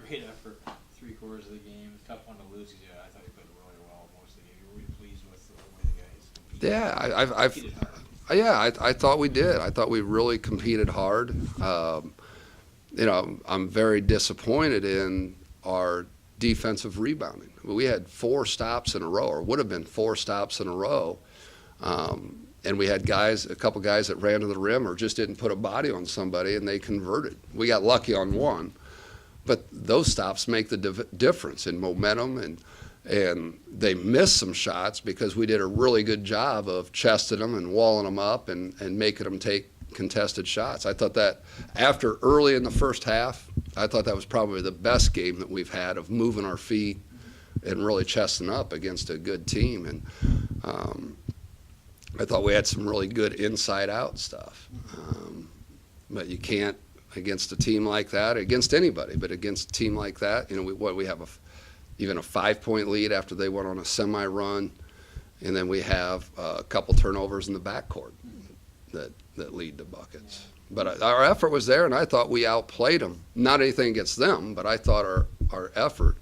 great effort 3/4 of the game. Tough one to lose. Yeah, I thought you played really well most of the game. You were really pleased with the way the guys competed. Yeah, Competed hard. I thought we did. I thought we really competed hard. I'm very disappointed in our defensive rebounding. We had 4 stops in a row, or would have been 4 stops in a row. And we had a couple guys that ran to the rim or just didn't put a body on somebody, and they converted. We got lucky on one. But those stops make the difference in momentum, and they missed some shots because we did a really good job of chesting them and walling them up and making them take contested shots. I thought that after early in the first half, I thought that was probably the best game that we've had of moving our feet and really chesting up against a good team. And I thought we had some really good inside-out stuff. But you can't, against a team like that, against anybody, but against a team like that, we have even a 5-point lead after they went on a semi-run, and then we have a couple turnovers in the backcourt that lead to buckets. But our effort was there, and I thought we outplayed them. Not anything against them, but I thought our effort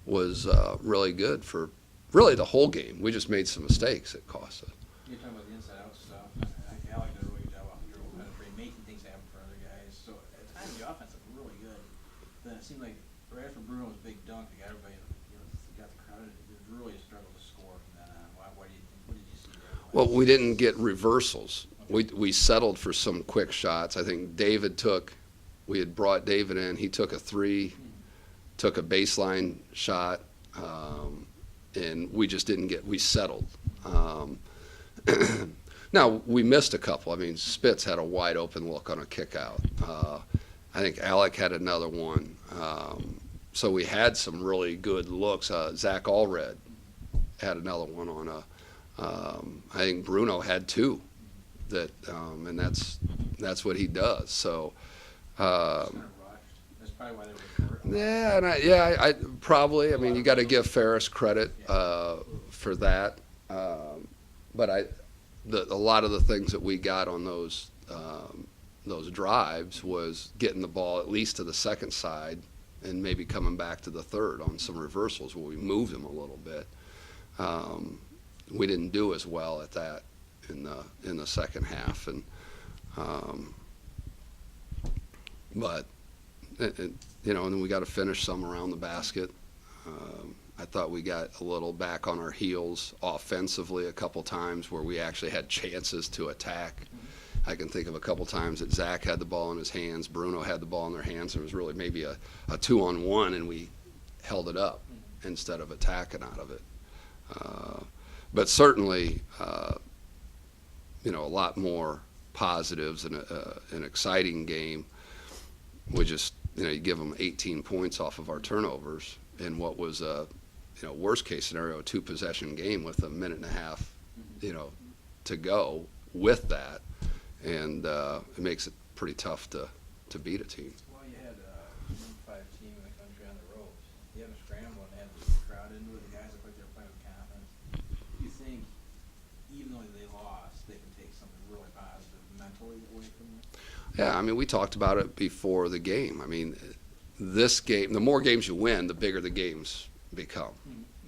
was really good for really the whole game. We just made some mistakes that cost us. You're talking about the inside-out stuff. I think Alec did a really good job off the dribble, kind of making things happen for other guys. So at times the offense looked really good. Then it seemed like right after Bruno's big dunk, the guy everybody got the crowd. It really struggled to score from then on. What did you see there? Well, we didn't get reversals. We settled for some quick shots. I think we had brought David in. He took a 3, took a baseline shot, and we just didn't we settled. Now, we missed a couple. I mean, Spitz had a wide open look on a kick out. I think Alec had another one. So we had some really good looks. Zach Allred had another one on I think Bruno had 2. And that's what he does. So, Kind of rushed. That's probably why they were. yeah, I probably. I mean, you got to give Ferris credit for that. But a lot of the things that we got on those drives was getting the ball at least to the second side and maybe coming back to the third on some reversals where we moved them a little bit. We didn't do as well at that in the second half, and and then we got to finish some around the basket. I thought we got a little back on our heels offensively a couple times where we actually had chances to attack. I can think of a couple times that Zach had the ball in his hands, Bruno had the ball in their hands. There was really maybe a 2-on-1, and we held it up instead of attacking out of it. But certainly, a lot more positives and an exciting game. We just, you give them 18 points off of our turnovers in what was a, worst case scenario, a 2-possession game with a minute and a half, to go with that. And it makes it pretty tough to beat a team. Well, you had a number 5 team in the country on the ropes. You had a scramble and had the crowd into it. The guys look like they were playing with confidence. Do you think, even though they lost, they can take something really positive mentally away from it? Yeah, I mean, we talked about it before the game. I mean, this game, the more games you win, the bigger the games become.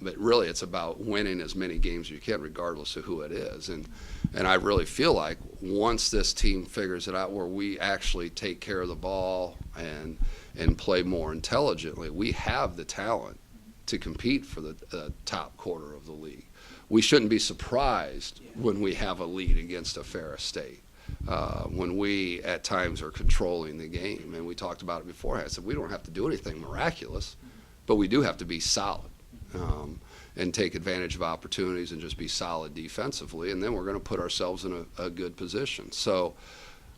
But really, it's about winning as many games as you can, regardless of who it is. And I really feel like once this team figures it out where we actually take care of the ball and play more intelligently, we have the talent to compete for the top quarter of the league. We shouldn't be surprised when we have a lead against a Ferris State. When we, at times, are controlling the game. And we talked about it beforehand. I said, we don't have to do anything miraculous, but we do have to be solid and take advantage of opportunities and just be solid defensively, and then we're going to put ourselves in a good position. So,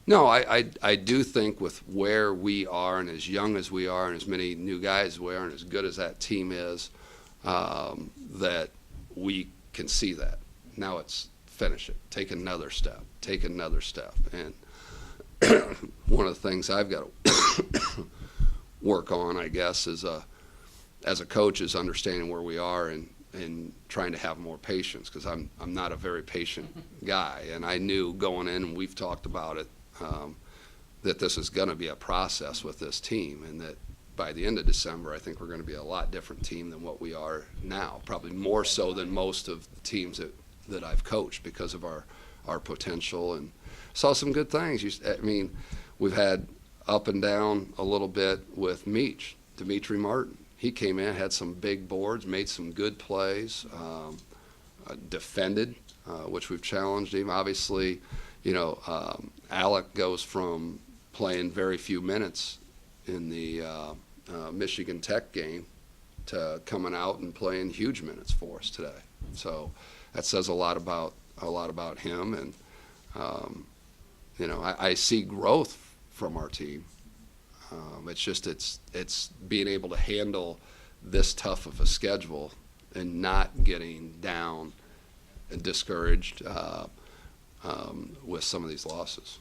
no, I do think with where we are and as young as we are and as many new guys as we are and as good as that team is, that we can see that. Now it's finish it, take another step. And one of the things I've got to work on, I guess, is as a coach is understanding where we are and trying to have more patience, because I'm not a very patient guy. And I knew going in, and we've talked about it, that this is going to be a process with this team, and that by the end of December, I think we're going to be a lot different team than what we are now, probably more so than most of the teams that I've coached because of our potential, and saw some good things. I mean, we've had up and down a little bit with Dimitri Martin. He came in, had some big boards, made some good plays, defended, which we've challenged him. Obviously, Alec goes from playing very few minutes in the Michigan Tech game to coming out and playing huge minutes for us today. So that says a lot about him, and I see growth from our team. It's just it's being able to handle this tough of a schedule and not getting down and discouraged with some of these losses.